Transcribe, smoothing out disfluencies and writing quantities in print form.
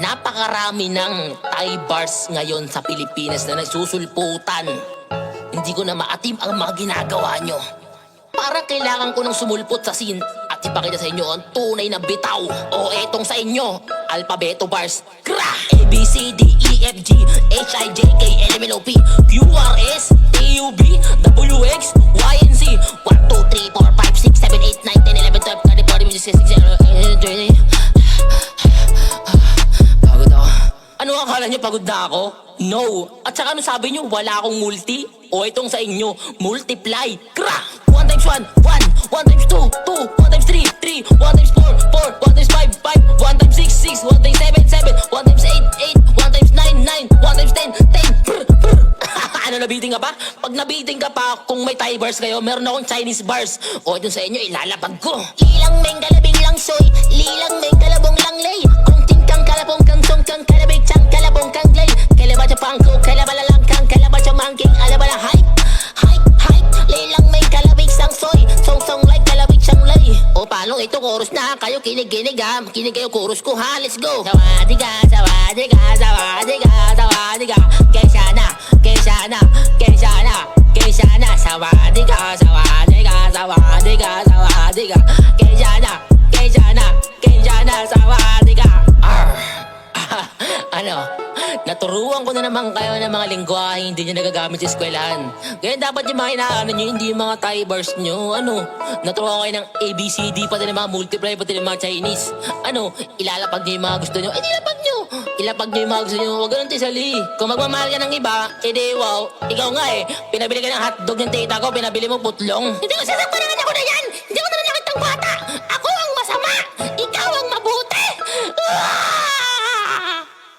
Napakarami ng Thai bars ngayon sa Pilipinas na nagsusulputan. Hindi ko na maatim ang mga ginagawa nyo. Para kailangan ko ng sumulpot sa scene at ipakita sa inyo ang tunay na bitaw. O etong sa inyo, alpabeto bars. Kra! A, B, C, D, E, F, G, H, I, J, K, L, M, N, O, P, Q, R, S, T, U, V, W, X, Y, and Z. 1, 2, 3, 4, 5, 6, 7, 8, 9, 10, 11, 12, 13, 14, 15, 16, 17, 18, 20. Pagod ako. Ano akala niyo pagod na ako? No. At saka ano sabi niyo, wala akong multi? O itong sa inyo, multiply. Kra! 1 times 1, 1. 1 times 2, 2. 1 times 3, 3. 1 times 4, 4. 1 times 5, 5. 1 times 6, 6. 1 times 7, 7. 1 times 8, 8. 1 times 9, 9. 1 times 10, 10. Brr, brr. Ano, nabiting ka pa? Pag nabiting ka pa, kung may Thai bars kayo, meron akong Chinese bars. O itong sa inyo, ilalapag ko. Lilang meng galabing lang soy. Lilang meng kalabong lang lay. Kung tingkang kalabong kang song kang kalabig chang kalabong kang glay. Kalaba sa pangko, kalaba lang kang kalaba sa mangking alaba la hype. Hype, hype. Lilang meng kalabig sang soy. Song song like kalabig siyang lay. O paano ito, chorus na kayo, kinig ha. Kinig kayo, chorus ko ha, let's go. Sawadiga, sawadiga, sawadiga, sawadiga. Kesana, kesana, kesana, kesana. Sawadiga, sawadiga, sawadiga, sawadiga. Kesana, kesana, kesana, sawadiga. Ano? Naturuan ko na naman kayo ng mga lingwahe hindi nyo nagagamit sa eskwelahan. Kaya dapat yung mga inaano nyo, hindi yung mga Thai bars nyo. Ano? Naturuan ko kayo ng ABCD, pati ng mga multiply, pati ng mga Chinese. Ano? Ilalapag nyo yung mga gusto nyo. Ilapag nyo! Ilapag nyo yung mga gusto nyo. Huwag ganun tisali. Kung magmamahal ka ng iba, edi wow. Ikaw nga pinabili ka ng hotdog ng tita ko, pinabili mo putlong. Hindi ko sasakpan naman